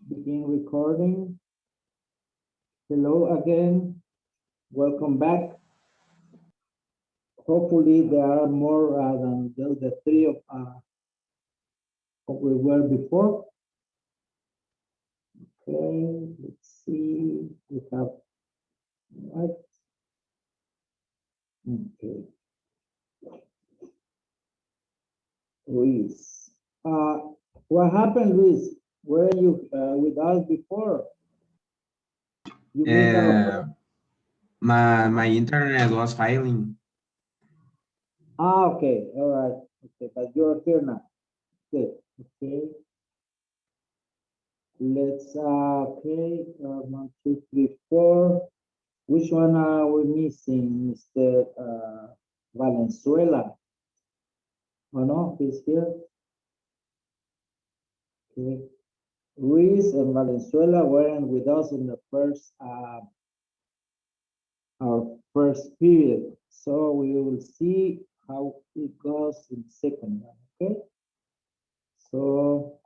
Begin recording. Hello again. Welcome back. Hopefully there are more than just the three of what we were before. Okay, let's see. We have what? Okay. Luis. What happened, Luis? Were you with us before? You missed our. Uh, my internet was failing. Okay, all right. Okay, but you're here now. Good. Okay. Let's, okay, 1, 2, 3, 4. Which one are we missing, Mr. Valenzuela? Oh no, he's here. Okay. Ruiz and Valenzuela weren't with us in the first, our first period. So we will see how it goes in the second one, okay? So,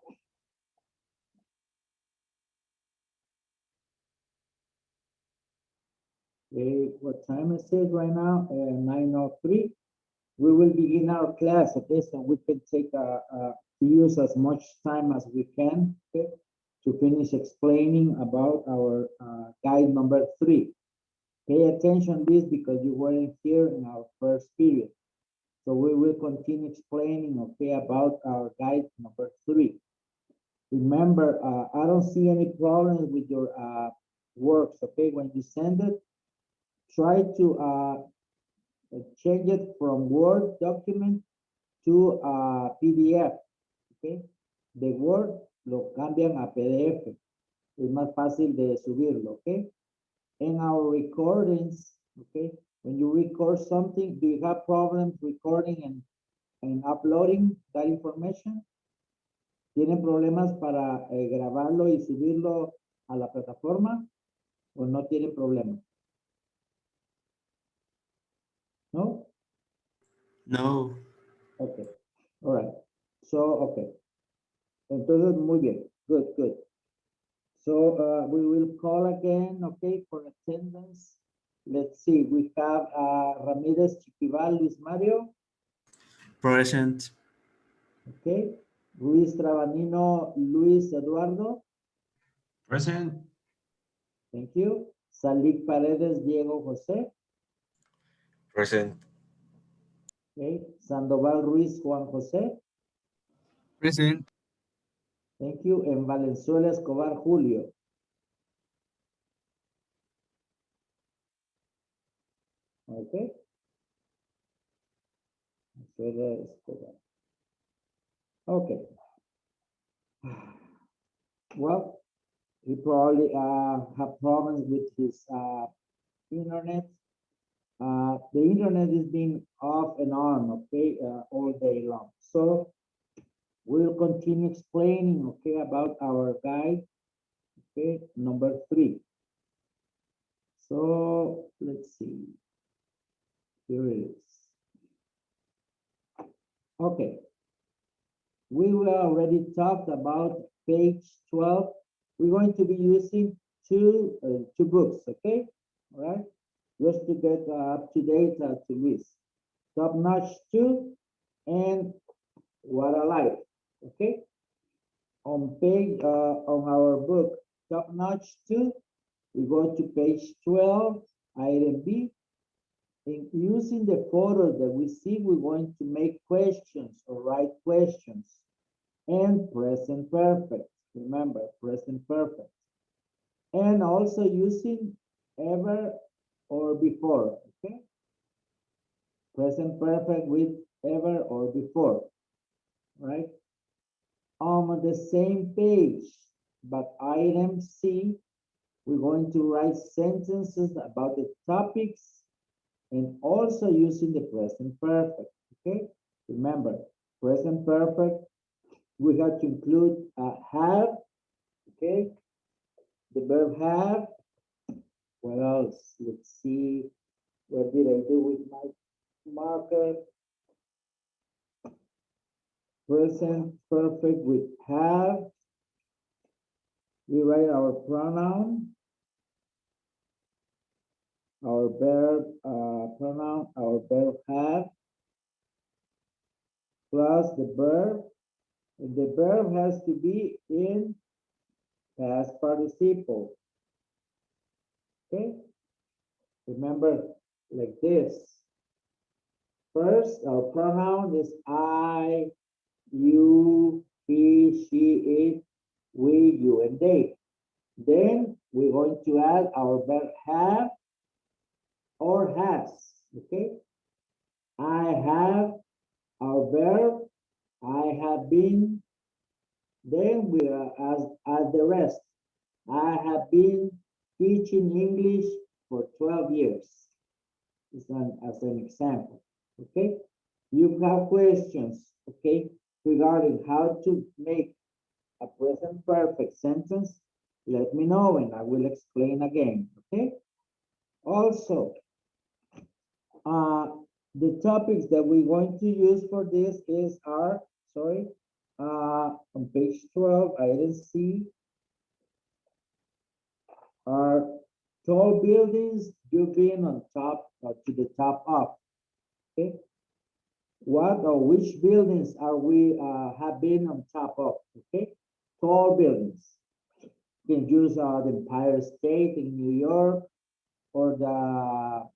okay, what time is it right now? 9:03. We will begin our class, okay? So we can take use as much time as we can, okay, to finish explaining about our guide number 3. Pay attention to this because you weren't here in our first period. So we will continue explaining, okay, about our guide number 3. Remember, I don't see any problems with your works, okay? When you send it, try to change it from Word document to PDF, ¿ok? De Word lo cambian a PDF. Es más fácil de subirlo, ¿ok? In our recordings, ¿ok? When you record something, do you have problems recording and uploading that information? ¿Tienen problemas para grabarlo y subirlo a la plataforma? ¿O no tienen problema? ¿No? No. Okay. All right. So, okay. Entonces, muy bien. Good, good. So we will call again, okay, for attendance. Let's see, we have Ramirez Chiquival, Luis Mario, Present. okay. Luis Trabanino, Luis Eduardo, Present. thank you. Salik Paredes, Diego José, Present. okay. Sandoval Ruiz, Juan José, Present. thank you. And Valenzuela Escobar, Julio, okay. Valenzuela Escobar. Okay. Well, he probably have problems with his internet. The internet is being off and on, okay, all day long. So we'll continue explaining, okay, about our guide, okay, number 3. So let's see. Here it is. Okay. We were already talked about page 12. We're going to be using two books, okay? All right. Just to get up to date to this. Top Notch 2 and What a Life, okay? On page, on our book, Top Notch 2, we go to page 12, item B. And using the photos that we see, we're going to make questions or write questions. And present perfect, remember, present perfect. And also using ever or before, okay? Present perfect with ever or before, right? On the same page, but item C, we're going to write sentences about the topics and also using the present perfect, okay? Remember, present perfect, we have to include have, okay? The verb have. What else? Let's see. What did I do with my marker? Present perfect with have. We write our pronoun, our verb pronoun, our verb have, plus the verb. And the verb has to be in past participle. Okay? Remember, like this. First, our pronoun is I, you, he, she, it, we, you, and they. Then we're going to add our verb have or has. Okay? I have our verb. I have been. Then we are as the rest. I have been teaching English for 12 years. As an example. Okay? You have questions, okay, regarding how to make a present perfect sentence, let me know and I will explain again, okay? Also, uh, the topics that we're going to use for this is on page 12, item C, are tall buildings you've been on top, to the top of, okay? What or which buildings are we have been on top of? Okay, tall buildings. You can use the Empire State in New York or the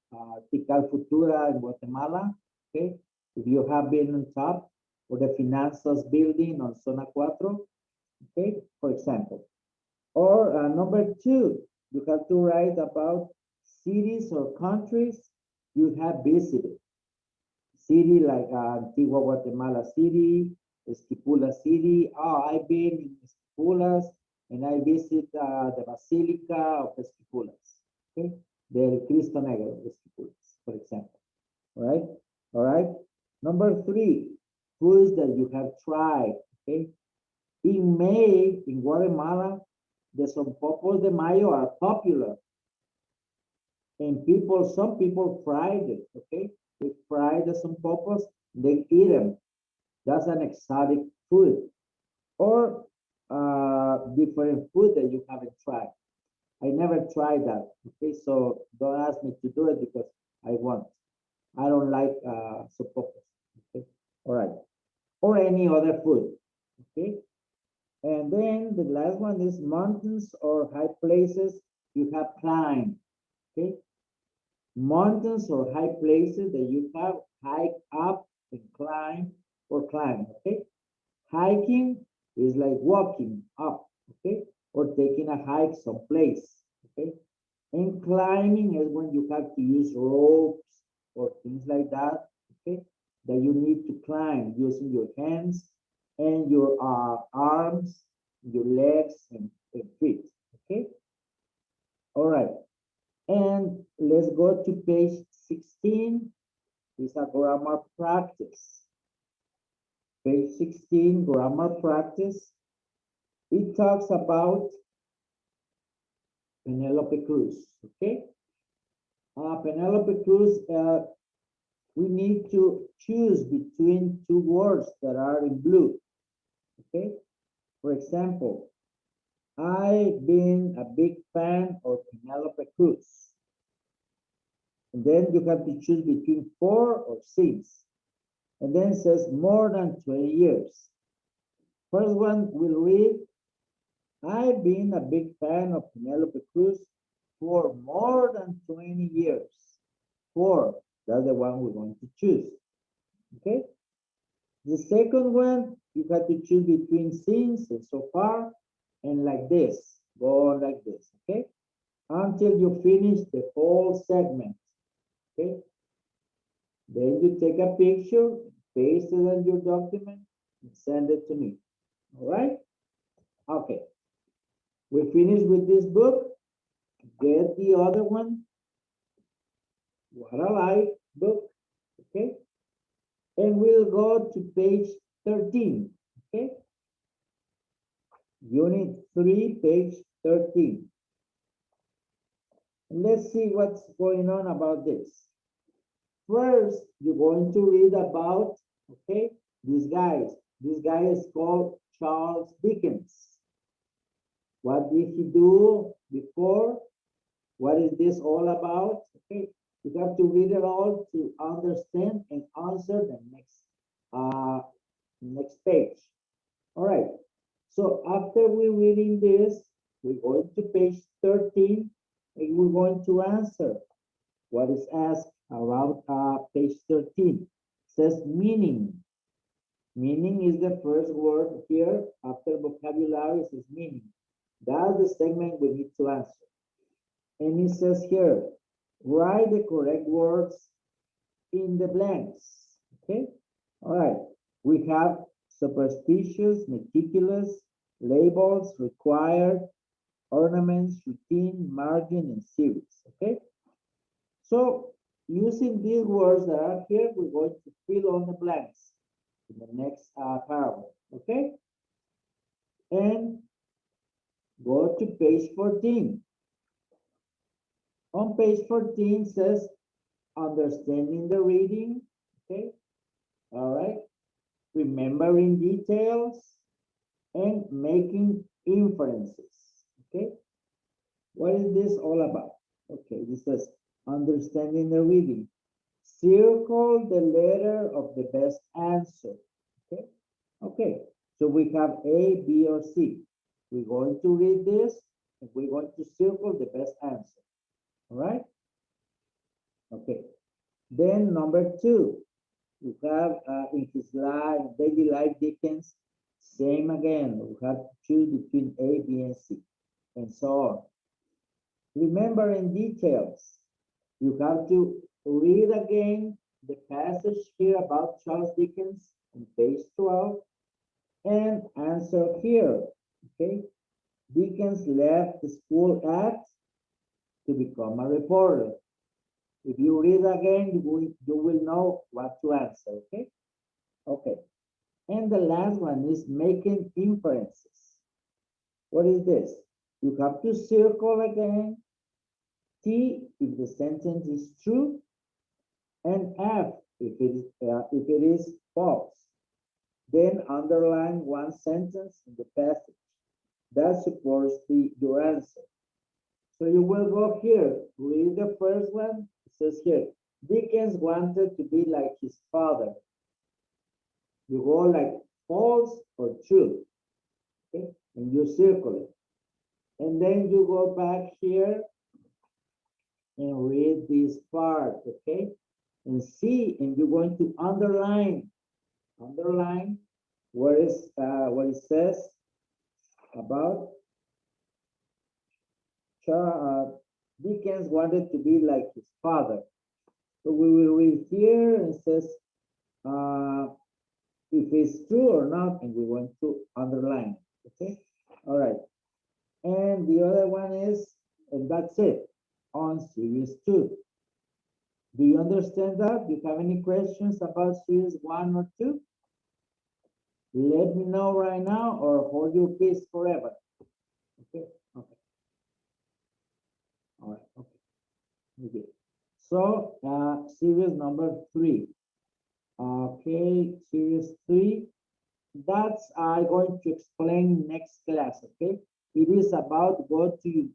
Tikal Futura in Guatemala. Okay, if you have been on top, or the Finanzas building on Zona 4. Okay, for example. Or number two, you have to write about cities or countries you have visited. City like Antigua Guatemala City, Esquipula City. Oh, I've been in Esquipulas and I visit the Basilica of Esquipulas. Okay, the Cristo Negro of Esquipulas, for example. All right. Number three, foods that you have tried. Okay, in May in Guatemala, the Sonpopos de Mayo are popular, and some people fried it. Okay, they fry the Sonpopos, they eat them. That's an exotic food or different food that you haven't tried. I never tried that. Okay, so don't ask me to do it because I won't. I don't like sopopos. Okay, all right, or any other food. Okay, and then the last one is mountains or high places you have climbed. Okay, mountains or high places that you have hiked up and climb or climb. Okay, hiking is like walking up, okay, or taking a hike someplace, okay. And climbing is when you have to use ropes or things like that, okay, that you need to climb using your hands and your arms, your legs, and feet, okay. All right, and let's go to page 16. It's a grammar practice. Page 16, grammar practice. It talks about Penelope Cruz, okay? Penelope Cruz, we need to choose between two words that are in blue, okay? For example, I've been a big fan of Penelope Cruz. And then you have to choose between for or since. And then it says more than 20 years. First one we'll read, I've been a big fan of Penelope Cruz for more than 20 years. For, that's the one we're going to choose. Okay? The second one, you have to choose between since and so far, and like this. Go on like this, okay? Until you finish the whole segment. Okay? Then you take a picture, paste it on your document, and send it to me. All right? Okay. We finished with this book. Get the other one. What a Life book. Okay. And we'll go to page 13. Okay. Unit 3, page 13. Let's see what's going on about this. First, you're going to read about, okay, these guys. This guy is called Charles Dickens. What did he do before? What is this all about? Okay, you have to read it all to understand and answer the next page. All right. So after we're reading this, we're going to page 13 and we're going to answer what is asked around page 13. It says meaning. Meaning is the first word here. After vocabulary, it says meaning. That's the segment we need to answer. And it says here, write the correct words in the blanks. Okay? All right. We have superstitious, meticulous, labels, required, ornaments, routine, margin, and series. Okay? So using these words that are here, we're going to fill on the blanks in the next paragraph. Okay? And go to page 14. On page 14 says understanding the reading. Okay? All right. Remembering details and making inferences. Okay, what is this all about? Okay, this says understanding the reading. Circle the letter of the best answer. Okay, okay, so we have A, B, or C. We're going to read this and we're going to circle the best answer. All right, okay. Then number 2, we have in his life, daily life, Dickens, same again. We have to choose between A, B, and C, and so on. Remember in details, you have to read again the passage here about Charles Dickens on page 12 and answer here. Okay, Dickens left the school at to become a reporter. If you read again, you will know what to answer. Okay, okay. And the last one is making inferences. What is this? You have to circle again T if the sentence is true, and F if it is false. Then underline one sentence in the passage that supports your answer. So you will go here, read the first one. It says here, Dickens wanted to be like his father. You go like false or true, okay? And you circle it. And then you go back here and read this part, okay? And see, and you're going to underline what it says about Dickens wanted to be like his father. So we will read here and says if it's true or not, and we want to underline. Okay, all right. And the other one is, and that's it on series 2. Do you understand that? Do you have any questions about series 1 or 2? Let me know right now or hold your peace forever. Okay, okay. All right, okay. Okay. So, series number 3. Okay, series 3. That's I'm going to explain next class. Okay, it is about go to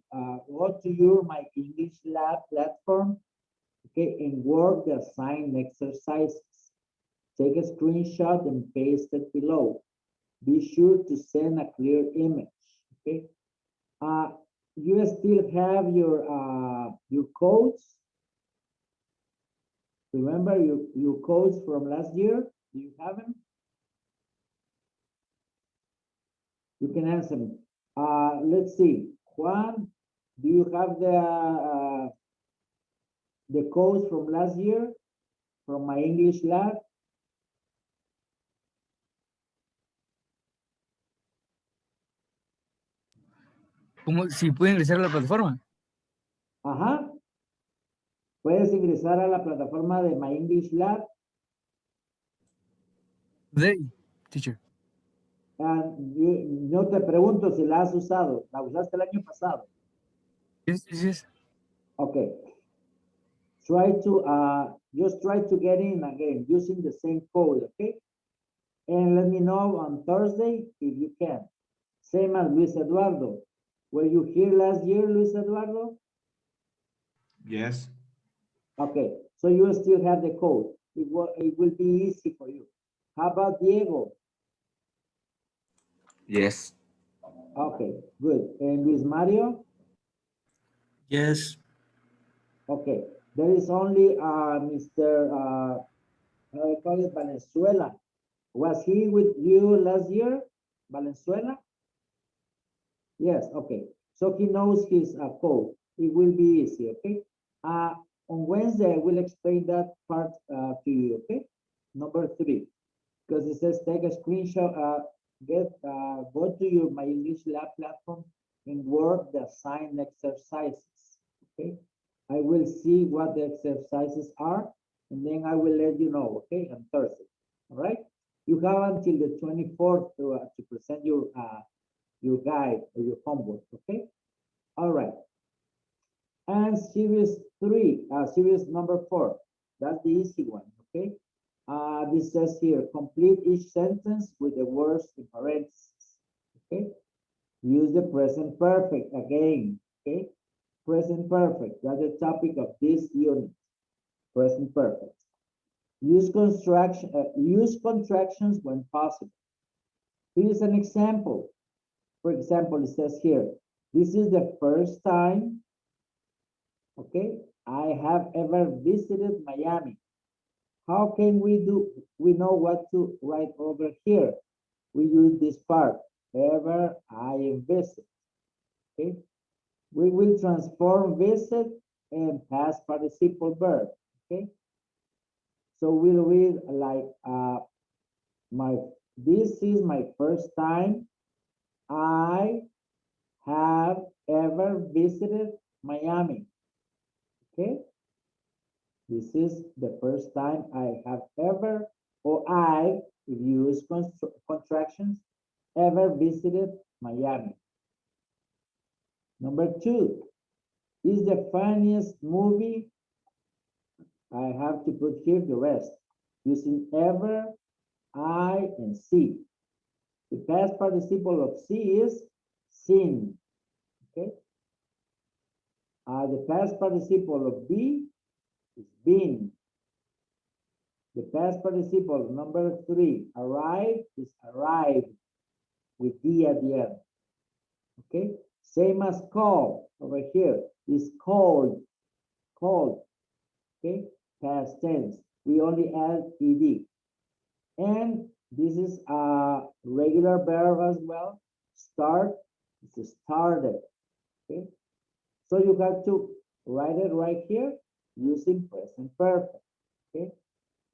your My English Lab platform. Okay, and work the assigned exercises. Take a screenshot and paste it below. Be sure to send a clear image. Okay, you still have your codes. Remember your codes from last year? Do you have them? You can answer me. Let's see. Juan, do you have the codes from last year from My English Lab? ¿Cómo, si puede ingresar a la plataforma? Ajá. Puedes ingresar a la plataforma de My English Lab. Today, teacher. No te pregunto si la has usado. ¿La usaste el año pasado? Yes, yes, yes. Okay. Just try to get in again using the same code, okay? And let me know on Thursday if you can. Same as Luis Eduardo. Were you here last year, Luis Eduardo? Yes. Okay, so you still have the code. It will be easy for you. How about Diego? Yes. Okay, good. And Luis Mario? Yes. Okay, there is only Mr. How do I call it, Valenzuela. Was he with you last year, Valenzuela? Yes, okay. So he knows his code. It will be easy, okay? On Wednesday, I will explain that part to you, okay? Number 3, because it says take a screenshot, go to your My English Lab platform and work the assigned exercises, okay? I will see what the exercises are, and then I will let you know, okay, on Thursday, all right? You have until the 24th to present your guide or your homework, okay? All right. And series number 4, that's the easy one, okay? This says here, complete each sentence with the words in parentheses, okay? Use the present perfect again, okay? Present perfect, that's the topic of this unit, present perfect. Use contractions when possible. Here is an example. For example, it says here, this is the first time, okay, I have ever visited Miami. How can we know what to write over here? We use this part, ever I visit, okay? We will transform visit and past participle verb, okay? So we'll read like, my, this is my first time I have ever visited Miami, okay? This is the first time I have ever, or I, if you use contractions, ever visited Miami. Number 2, is the funniest movie. I have to put here the rest. Using ever, I, and see. The past participle of see is seen, okay? The past participle of be is been. The past participle number 3, arrive, is arrived with D at the end. Okay, same as call over here is called, called. Okay, past tense. We only add ed, and this is a regular verb as well. Start is started. Okay, so you have to write it right here using present perfect. Okay,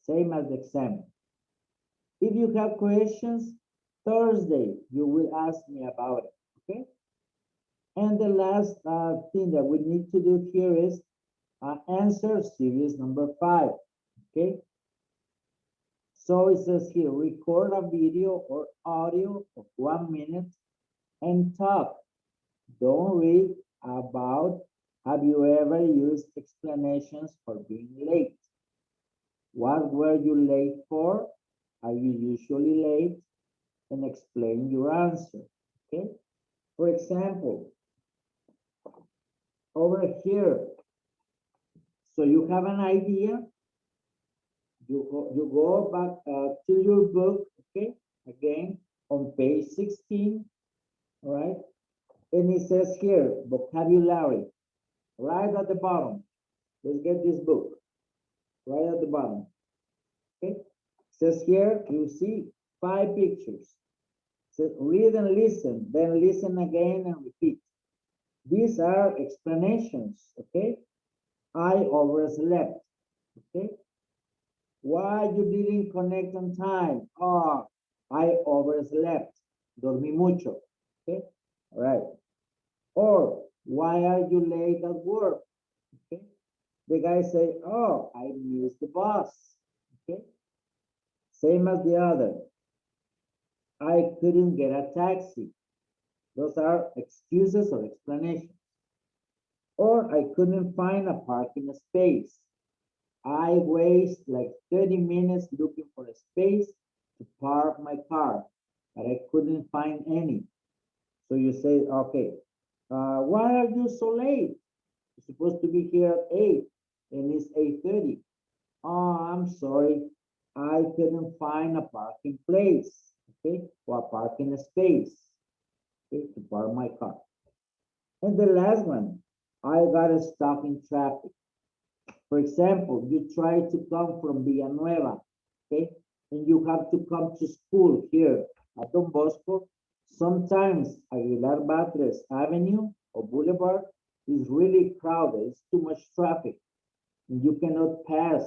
same as the example. If you have questions, Thursday, you will ask me about it, okay? And the last thing that we need to do here is answer series number 5, okay? So it says here, record a video or audio of 1 minute and talk. Don't read about, have you ever used explanations for being late? What were you late for? Are you usually late? And explain your answer, okay? For example, over here, so you have an idea, you go back to your book, okay? Again, on page 16, all right? And it says here, vocabulary, right at the bottom. Let's get this book, right at the bottom, okay? It says here, you see 5 pictures. So read and listen, then listen again and repeat. These are explanations, okay? I overslept, okay? Why you didn't connect on time? Oh, I overslept, dormí mucho, okay? All right. Or, why are you late at work? Okay? The guy say, oh, I missed the bus, okay? Same as the other. I couldn't get a taxi. Those are excuses or explanations. Or I couldn't find a parking space. I waste like 30 minutes looking for a space to park my car, but I couldn't find any. So you say, okay, Why are you so late? You're supposed to be here at 8 and it's 8:30. Oh, I'm sorry. I couldn't find a parking place, okay, or a parking space, okay, to park my car. And the last one, I got stuck in traffic. For example, you try to come from Villanueva, okay, and you have to come to school here at Don Bosco. Sometimes Aguilar Batres Avenue or Boulevard is really crowded. It's too much traffic, and you cannot pass,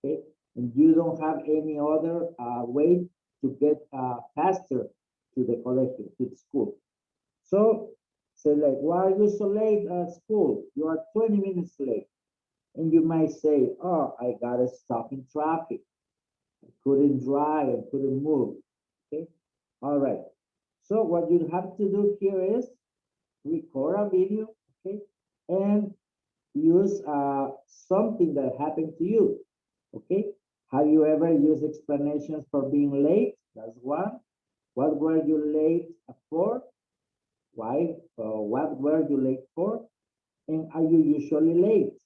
okay, and you don't have any other way to get faster to the college, to the school. So say like, why are you so late at school? You are 20 minutes late. And you might say, oh, I got stuck in traffic. I couldn't drive, I couldn't move. Okay. All right. So what you have to do here is record a video, okay, and use something that happened to you. Okay. Have you ever used explanations for being late? That's one. What were you late for? Why? What were you late for? And are you usually late?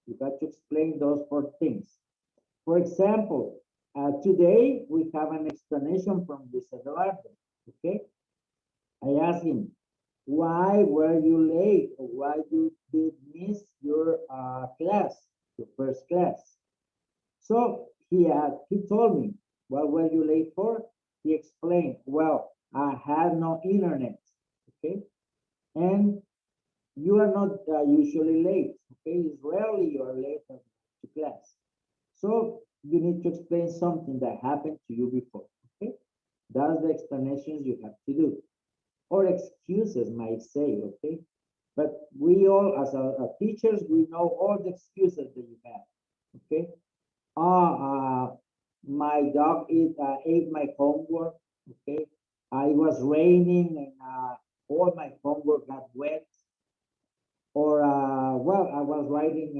You got to explain those four things. For example, today we have an explanation from this Eduardo. Okay, I asked him, why were you late? Or why you did miss your class, your first class? So he told me, what were you late for? He explained, well, I had no internet. Okay, and you are not usually late. Okay, it's rarely you are late to class. So you need to explain something that happened to you before. Okay, that's the explanations you have to do, or excuses might say. Okay, but we all, as teachers, we know all the excuses that you have. Okay, ah, my dog ate my homework. Okay, it was raining and all my homework got wet. Or well, I was riding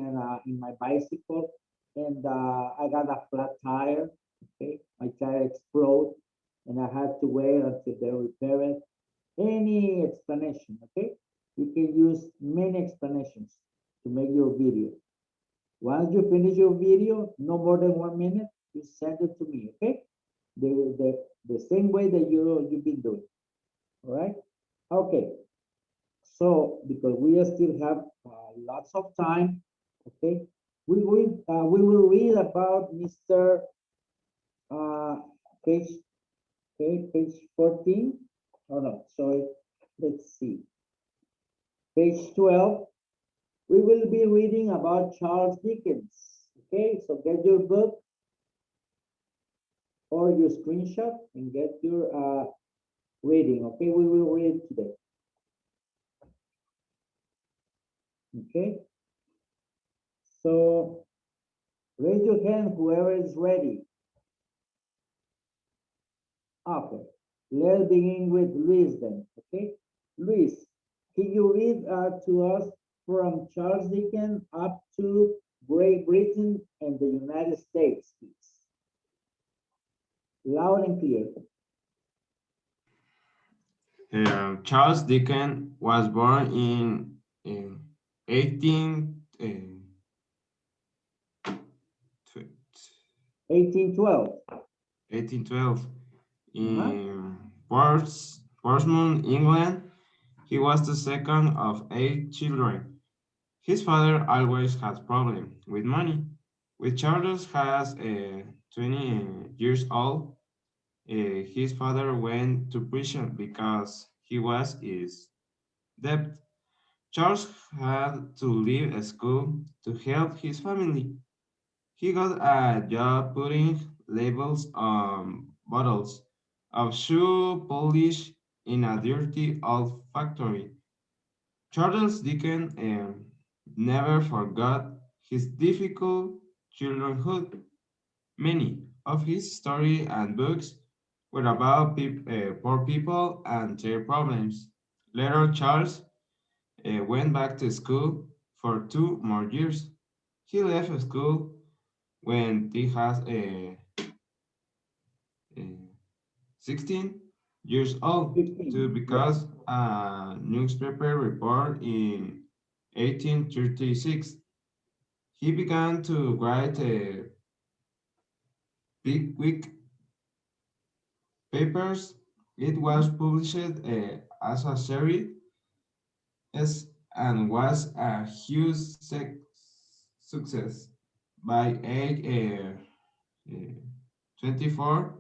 in my bicycle and I got a flat tire. Okay, my tire exploded and I had to wait until they repair it. Any explanation, okay? You can use many explanations to make your video. Once you finish your video, no more than 1 minute, you send it to me, okay? The same way that you've been doing, all right? Okay, so because we still have lots of time, okay, we will read about Mr. Uh, page page 14. Oh no, sorry. Let's see. Page 12. We will be reading about Charles Dickens. Okay, so get your book or your screenshot and get your reading. Okay, we will read today. Okay, so raise your hand whoever is ready. Okay, let's begin with Luis then. Okay, Luis, can you read to us from Charles Dickens up to Great Britain and the United States, please? Loud and clear. Charles Dickens was born in 18, 1812. 1812 Uh-huh. in Portsmouth, England. He was the second of 8 children. His father always had problems with money. When Charles has 20 years old, his father went to prison because he was his debt. Charles had to leave school to help his family. He got a job putting labels on bottles of shoe polish in a dirty old factory. Charles Dickens never forgot his difficult childhood. Many of his stories and books were about poor people and their problems. Later, Charles went back to school for 2 more years. He left school when he has 16 years old to 15, yes. because a newspaper report in 1836. He began to write big quick papers. It was Mhm. published as a series and was a huge success. By age 24,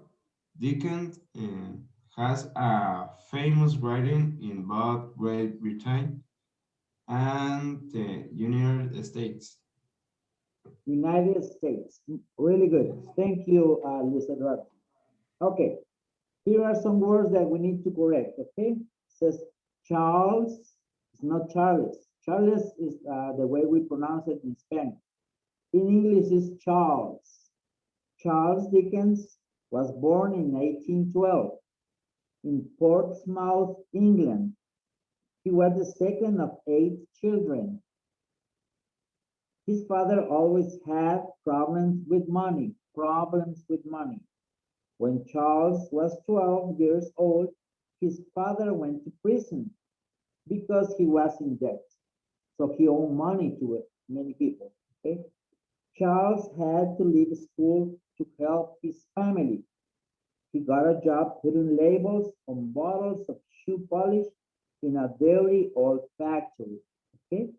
Dickens has a famous writing in both Great Britain and the United States. United States. Really good. Thank you, Luis Eduardo. Okay, here are some words that we need to correct, okay? It says Charles, it's not Charles. Charles is the way we pronounce it in Spanish. In English, it's Charles. Charles Dickens was born in 1812 in Portsmouth, England. He was the second of eight children. His father always had problems with money. When Charles was 12 years old, his father went to prison because he was in debt. So he owed money to many people. Okay. Charles had to leave school to help his family. He got a job putting labels on bottles of shoe polish in a very old factory. Okay.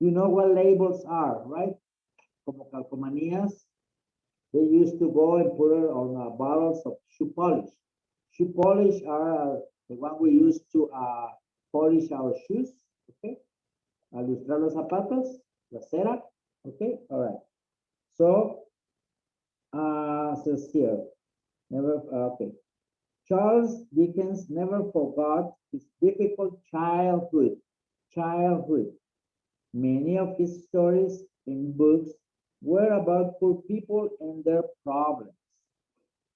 You know what labels are, right? Como calcomanías. They used to go and put it on bottles of shoe polish. Shoe polish are the one we use to polish our shoes, okay? A lustrar los zapatos, la cera, okay? All right. So, says here, never, okay. Charles Dickens never forgot his difficult childhood. Childhood. Many of his stories in books were about poor people and their problems.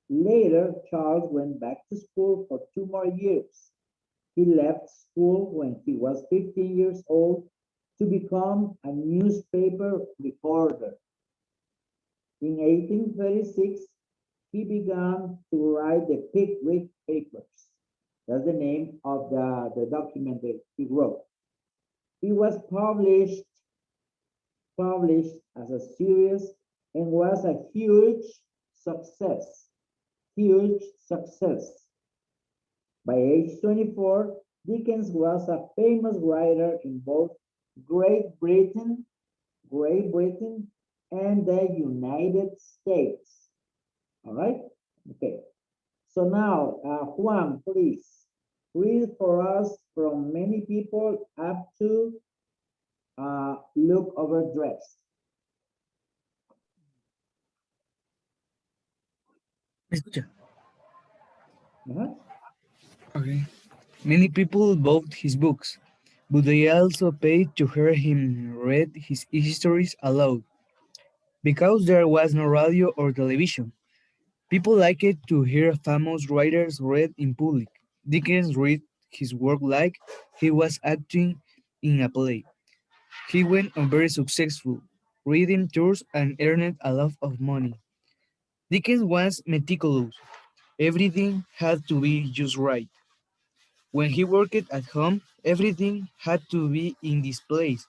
Later, Charles went back to school for 2 more years. He left school when he was 15 years old to become a newspaper reporter. In 1836, he began to write the Pickwick Papers. That's the name of the document that he wrote. It was published as a series and was a huge success. Huge success. By age 24, Dickens was a famous writer in both Great Britain, Great Britain, and the United States. All right? Okay. So now, Juan, please read for us from many people up to look overdressed. ¿Me escucha? Uh-huh. Okay. Many people bought his books, but they also paid to hear him read his histories aloud. Because there was no radio or television, people liked to hear famous writers read in public. Dickens read his work like he was acting in a play. He went on very successful reading tours and earned a lot of money. Dickens was meticulous. Everything had to be just right. When he worked at home, everything had to be in this place.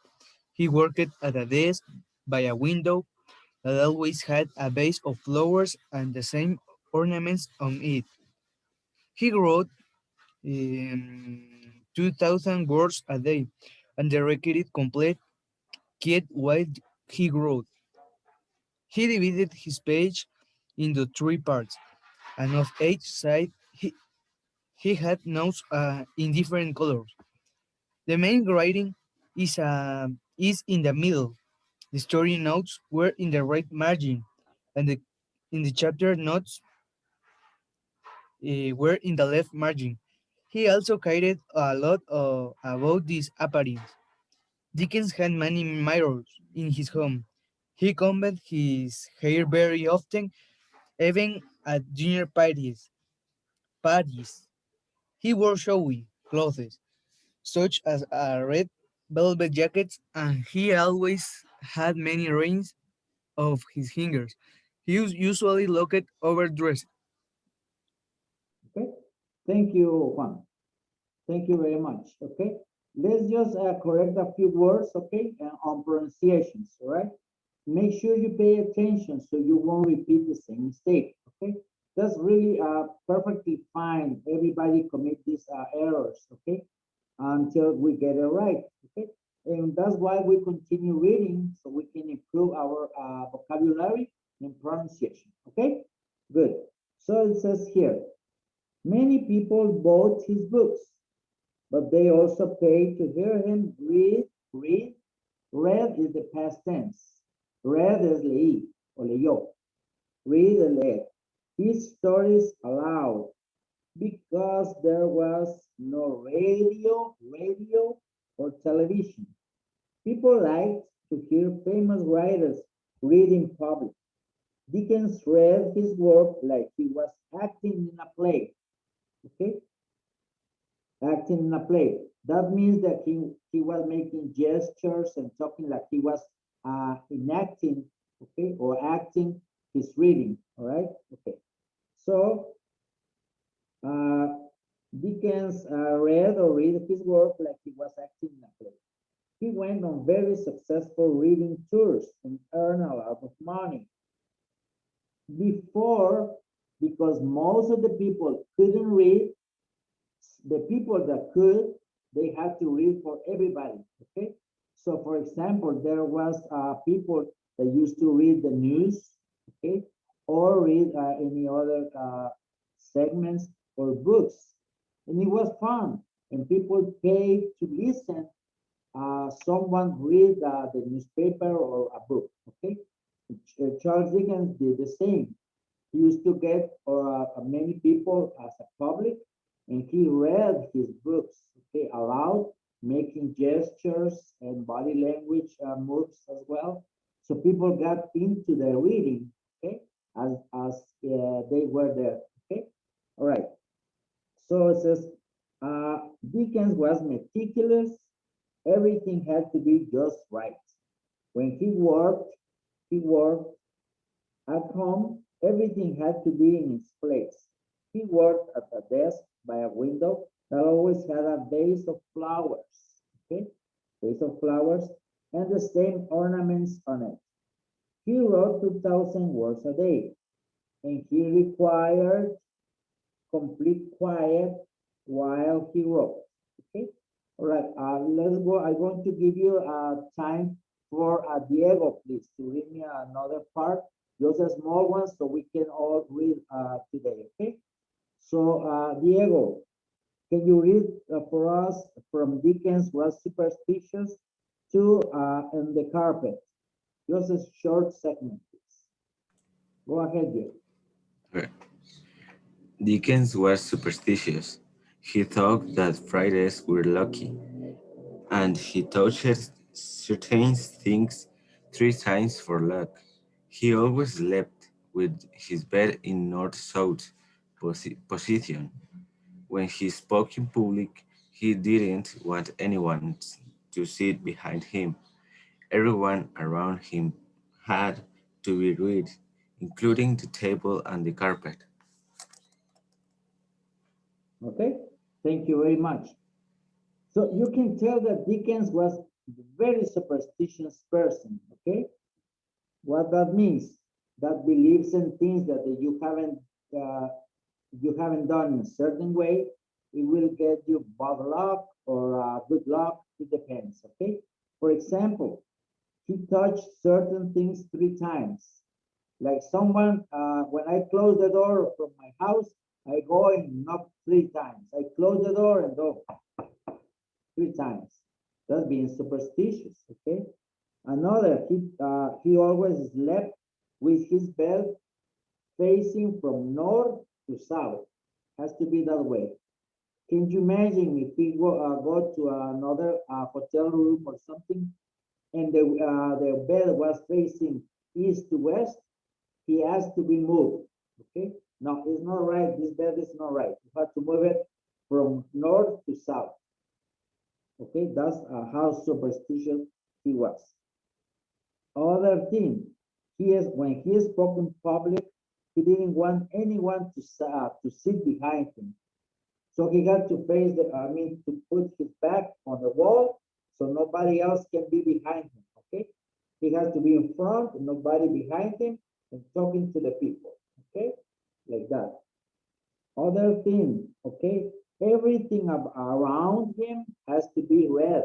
He worked at a desk by a window that always had a vase of flowers and the same ornaments on it. He wrote 2,000 words a day, and the record complete kid while he wrote. He divided his page into three parts, and of each side he had notes in different colors. The main writing is in the middle. The story notes were in the right margin, and in the chapter notes were in the left margin. He also cared a lot about these appearance. Dickens had many mirrors in his home. He combed his hair very often, even at dinner parties. Parties. He wore showy clothes, such as a red velvet jacket, and he always had many rings of his fingers. He usually looked overdressed. Okay. Thank you, Juan. Thank you very much. Okay. Let's just correct a few words, okay, on pronunciations, all right? Make sure you pay attention so you won't repeat the same mistake, okay? That's really perfectly fine. Everybody commit these errors, okay, until we get it right, okay? And that's why we continue reading so we can improve our vocabulary and pronunciation, okay? Good. So it says here, many people bought his books, but they also paid to hear him read. Read is the past tense. Read is leí or leyó. Read and read. His stories aloud because there was no radio or television. People liked to hear famous writers read in public. Dickens read his work like he was acting in a play. Okay, acting in a play. That means that he was making gestures and talking like he was enacting, okay, or acting his reading. All right, okay. So uh, Dickens read or read his work like he was acting in a play. He went on very successful reading tours and earned a lot of money. Before, because most of the people couldn't read, the people that could, they had to read for everybody. Okay. So for example, there was people that used to read the news, okay, or read any other segments or books. And it was fun. And people paid to listen someone read the newspaper or a book. Okay. Charles Dickens did the same. He used to get many people as a public, and he read his books, okay, aloud, making gestures and body language moves as well. So people got into the reading, okay, as they were there, okay. All right. So it says Dickens was meticulous. Everything had to be just right. When he worked at home, everything had to be in its place. He worked at a desk by a window that always had a vase of flowers, okay? Vase of flowers and the same ornaments on it. He wrote 2,000 words a day, and he required complete quiet while he wrote. Okay. All right. Let's go. I'm going to give you time for Diego, please, to read me another part, just a small one, so we can all read today. Okay. So, Diego, can you read for us from Dickens was superstitious to on the carpet? Just a short segment, please. Go ahead, Diego. Okay. Dickens was superstitious. He thought that Fridays were lucky, and he touched certain things 3 times for luck. He always slept with his bed in north-south position. When he spoke in public, he didn't want anyone to sit behind him. Everyone around him had to be read, including the table and the carpet. Okay. Thank you very much. So you can tell that Dickens was a very superstitious person, okay? What that means, that believes in things that uh, you haven't done in a certain way, it will get you bad luck or good luck, it depends, okay? For example, he touched certain things 3 times. Like someone, when I close the door from my house, I go and knock 3 times. I close the door and go 3 times. That's being superstitious, okay? Another, he always slept with his bed facing from north to south. Has to be that way. Can you imagine if we go to another hotel room or something, and the bed was facing east to west? He has to be moved. Okay. No, it's not right. This bed is not right. You have to move it from north to south. Okay, that's how superstitious he was. Other thing, he is when he spoke in public, he didn't want anyone to sit behind him. So he got to face to put his back on the wall so nobody else can be behind him, okay? He has to be in front, nobody behind him, and talking to the people, okay? Like that. Other thing, okay? Everything around him has to be red.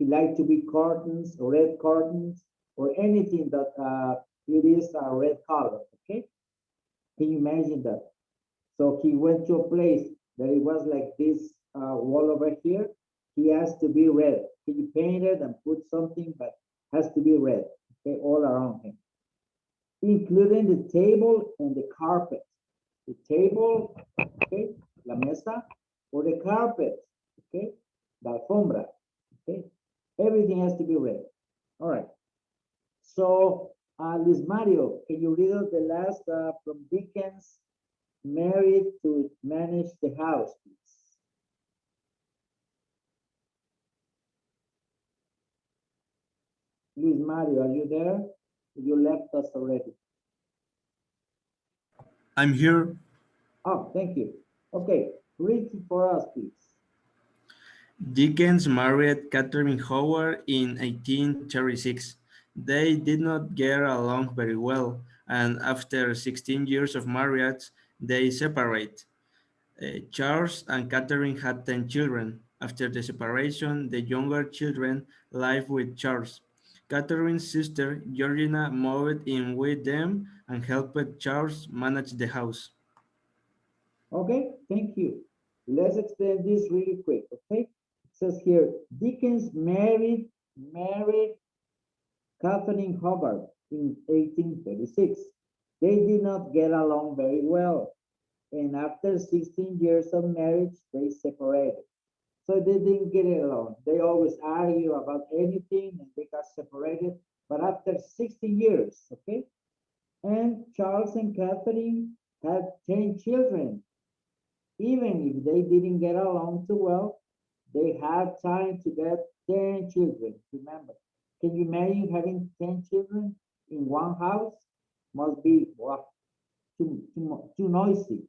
He liked to be curtains, red curtains, or anything that it is a red color, okay? Can you imagine that? So he went to a place that it was like this wall over here. He has to be red. He painted and put something, but has to be red, okay, all around him, including the table and the carpet. The table, okay, la mesa, or the carpet, okay, la alfombra, okay. Everything has to be red. All right. So, Luis Mario, can you read out the last from Dickens? Married to manage the house, please. Luis Mario, are you there? You left us already. I'm here. Oh, thank you. Okay, read it for us, please. Dickens married Catherine Howard in 1836. They did not get along very well, and after 16 years of marriage, they separated. Charles and Catherine had 10 children. After the separation, the younger children lived with Charles. Catherine's sister, Georgina, moved in with them and helped Charles manage the house. Okay, thank you. Let's explain this really quick, okay? It says here, Dickens married Catherine Hubbard in 1836. They did not get along very well, and after 16 years of marriage, they separated. So they didn't get along. They always argue about anything and they got separated. But after 60 years, okay, and Charles and Catherine had 10 children. Even if they didn't get along too well, they had time to get 10 children. Remember, can you imagine having 10 children in one house? Must be wow, too noisy.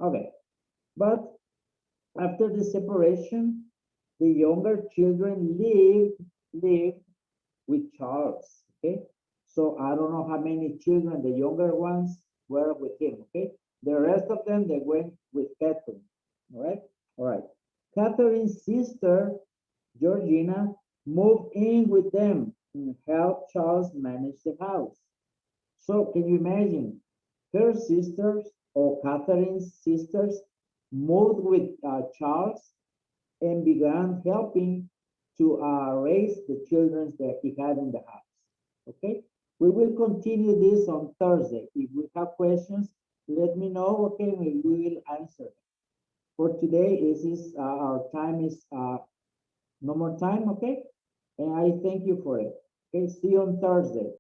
Okay, but after the separation, the younger children lived with Charles. Okay, so I don't know how many children the younger ones were with him. Okay, the rest of them they went with Catherine. All right, all right. Catherine's sister Georgina moved in with them and helped Charles manage the house. So can you imagine her sisters or Catherine's sisters moved with Charles and began helping to raise the children that he had in the house. Okay, we will continue this on Thursday. If we have questions, let me know. Okay, we will answer. For today, our time is no more time. Okay, and I thank you for it. Okay, see you on Thursday.